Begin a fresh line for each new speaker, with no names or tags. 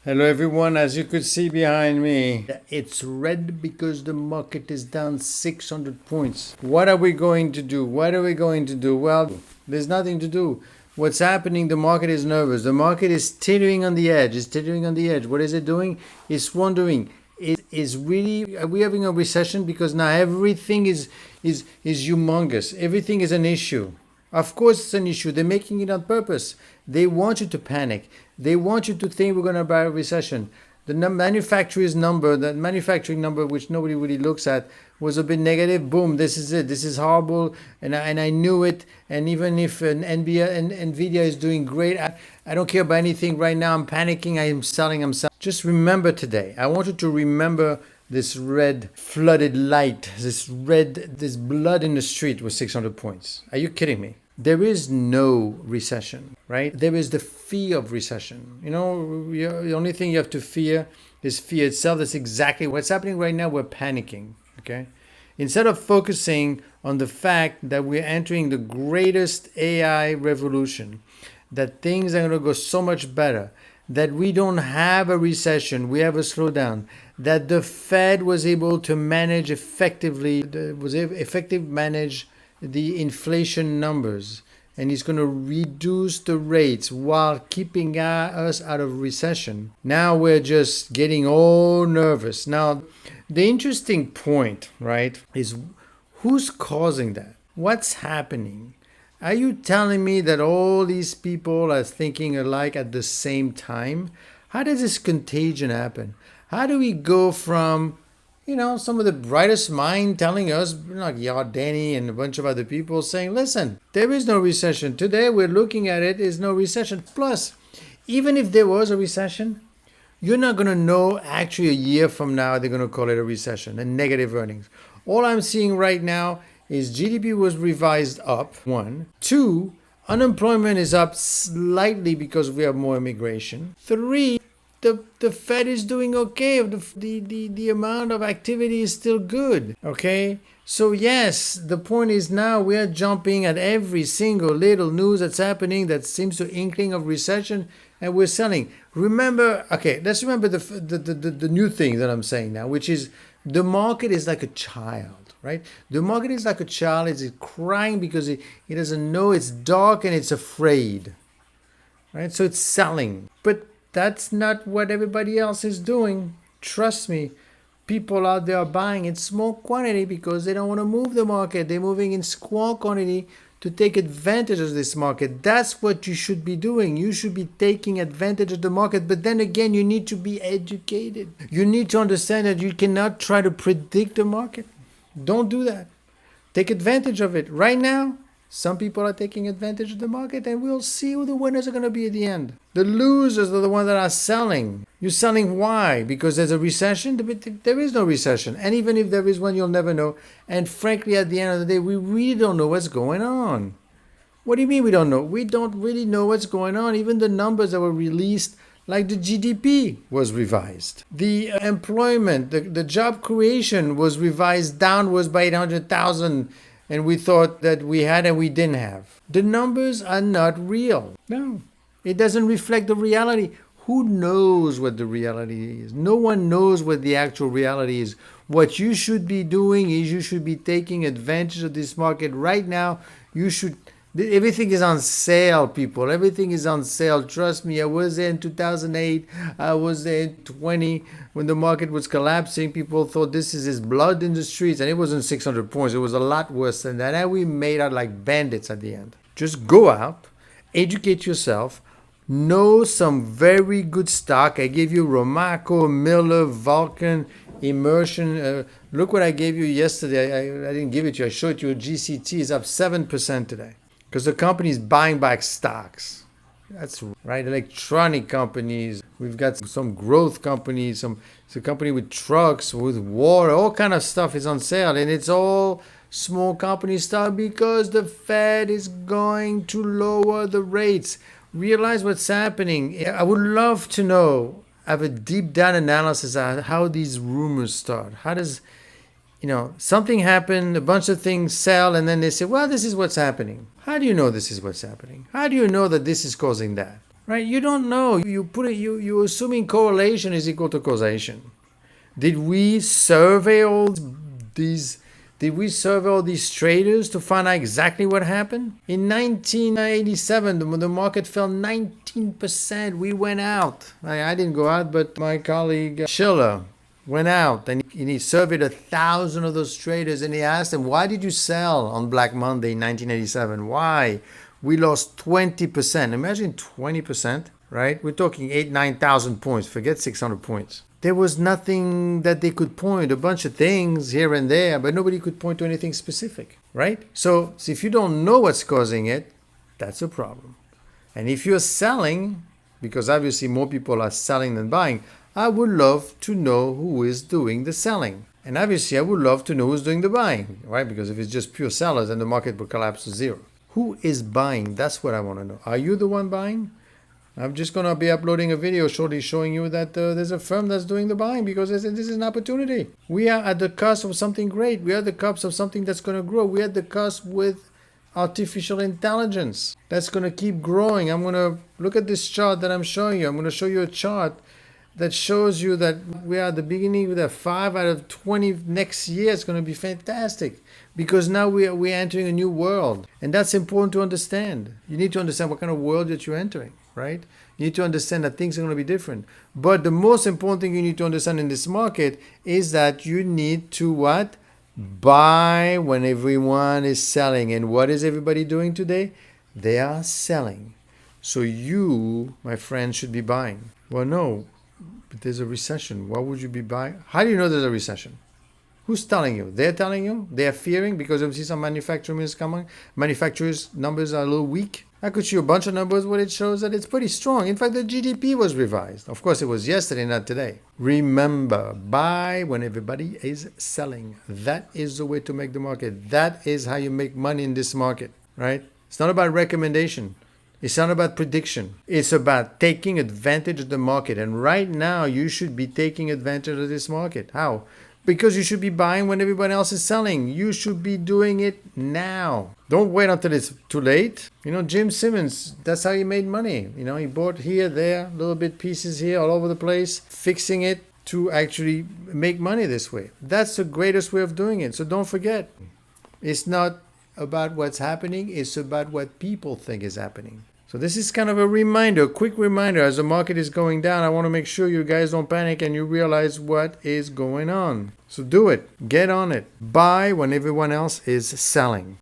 Hello everyone, as you could see behind me, it's red because the market is down 600 points. What are we going to do? Well, there's nothing to do. What's happening? The market is nervous. The market is teetering on the edge. What is it doing? It's wondering, are we having a recession? Because now everything is humongous. Everything is an issue. Of course, it's an issue. They're making it on purpose. They want you to panic. They want you to think we're going to have a recession. The manufacturing number, which nobody really looks at, was a bit negative. Boom, this is it. This is horrible. And I knew it. And even if NVIDIA is doing great, I don't care about anything right now. I'm panicking. I'm selling. Just remember today. I want you to remember this red flooded light, this blood in the street with 600 points. Are you kidding me? There is no recession, right? There is the fear of recession. The only thing you have to fear is fear itself. That's exactly what's happening right now. We're panicking, okay? Instead of focusing on the fact that we're entering the greatest AI revolution, that things are going to go so much better, that we don't have a recession, we have a slowdown, that the Fed was able to manage manage the inflation numbers, and he's going to reduce the rates while keeping us out of recession. Now we're just getting all nervous. Now, the interesting point, right, is who's causing that? What's happening? Are you telling me that all these people are thinking alike at the same time? How does this contagion happen? How do we go from, some of the brightest mind telling us, like Yardeni and a bunch of other people saying, listen, there is no recession. Today we're looking at it, is no recession. Plus, even if there was a recession, you're not going to know actually a year from now they're going to call it a recession and negative earnings. All I'm seeing right now is GDP was revised up, 1. 2, unemployment is up slightly because we have more immigration. 3, the Fed is doing okay. The amount of activity is still good, okay? So yes, the point is now we are jumping at every single little news that's happening that seems to inkling of recession, and we're selling. Let's remember the new thing that I'm saying now, which is the market is like a child, right? The market is like a child. It's crying because it doesn't know, it's dark and it's afraid, right? So it's selling. But that's not what everybody else is doing. Trust me, people out there are buying in small quantity because they don't want to move the market. They're moving in small quantity to take advantage of this market. That's what you should be doing. You should be taking advantage of the market. But then again, you need to be educated. You need to understand that you cannot try to predict the market. Don't do that. Take advantage of it. Right now, some people are taking advantage of the market, and we'll see who the winners are going to be at the end. The losers are the ones that are selling. You're selling why? Because there's a recession? There is no recession. And even if there is one, you'll never know. And frankly, at the end of the day, we really don't know what's going on. What do you mean we don't know? We don't really know what's going on. Even the numbers that were released, like the GDP was revised. The employment, the job creation was revised downwards by 800,000. And we thought that we had and we didn't have. The numbers are not real. No, it doesn't reflect the reality. Who knows what the reality is? No one knows what the actual reality is. What you should be doing is you should be taking advantage of this market right now. Everything is on sale, people. Everything is on sale. Trust me, I was there in 2008. I was there in 20 when the market was collapsing. People thought this is blood in the streets, and it wasn't 600 points. It was a lot worse than that. And we made out like bandits at the end. Just go out, educate yourself, know some very good stock. I gave you Romaco, Miller, Vulcan, Immersion. Look what I gave you yesterday. I didn't give it to you. I showed you. GCT is up 7% today. Because the company is buying back stocks. That's right. Electronic companies. We've got some growth companies. It's a company with trucks, with water. All kind of stuff is on sale. And it's all small company stuff because the Fed is going to lower the rates. Realize what's happening. I would love to have a deep down analysis on how these rumors start. How does, something happened, a bunch of things sell, and then they say, well, this is what's happening. How do you know this is what's happening? How do you know that this is causing that? right? You don't know. You're assuming correlation is equal to causation. Did we survey all these? Did we survey all these traders to find out exactly what happened? In 1987, when the market fell 19%, we went out. I didn't go out, but my colleague Schiller went out and he surveyed 1,000 of those traders and he asked them, why did you sell on Black Monday in 1987? Why? We lost 20%. Imagine 20%, right? We're talking 9,000 points. Forget 600 points. There was nothing that they could point, a bunch of things here and there, but nobody could point to anything specific, right? So if you don't know what's causing it, that's a problem. And if you're selling, because obviously more people are selling than buying, I would love to know who is doing the selling. And obviously I would love to know who's doing the buying, right? Because if it's just pure sellers, then the market will collapse to zero. Who is buying? That's what I want to know. Are you the one buying? I'm just going to be uploading a video shortly showing you that there's a firm that's doing the buying because this is an opportunity. We are at the cusp of something great. We are at the cusp of something that's going to grow. We are at the cusp with artificial intelligence that's going to keep growing. I'm going to look at this chart that I'm showing you. I'm going to show you a chart that shows you that we are at the beginning with a 5 out of 20 next year. It's going to be fantastic because now we're entering a new world. And that's important to understand. You need to understand what kind of world that you're entering, right? You need to understand that things are going to be different. But the most important thing you need to understand in this market is that you need to what? Buy when everyone is selling. And what is everybody doing today? They are selling. So you, my friend, should be buying. Well, no. But there's a recession. Why would you be buying? How do you know there's a recession? Who's telling you? They're telling you? They're fearing because obviously some manufacturers coming. Manufacturers' numbers are a little weak. I could show you a bunch of numbers where it shows that it's pretty strong. In fact, the GDP was revised. Of course, it was yesterday, not today. Remember, buy when everybody is selling. That is the way to make the market. That is how you make money in this market, right? It's not about recommendation. It's not about prediction. It's about taking advantage of the market. And right now, you should be taking advantage of this market. How? Because you should be buying when everybody else is selling. You should be doing it now. Don't wait until it's too late. You know, Jim Simmons, that's how he made money. You know, he bought here, there, little bit pieces here, all over the place, fixing it to actually make money this way. That's the greatest way of doing it. So don't forget, it's not about what's happening, it's about what people think is happening. So this is kind of a reminder, a quick reminder as the market is going down. I want to make sure you guys don't panic and you realize what is going on. So do it. Get on it. Buy when everyone else is selling.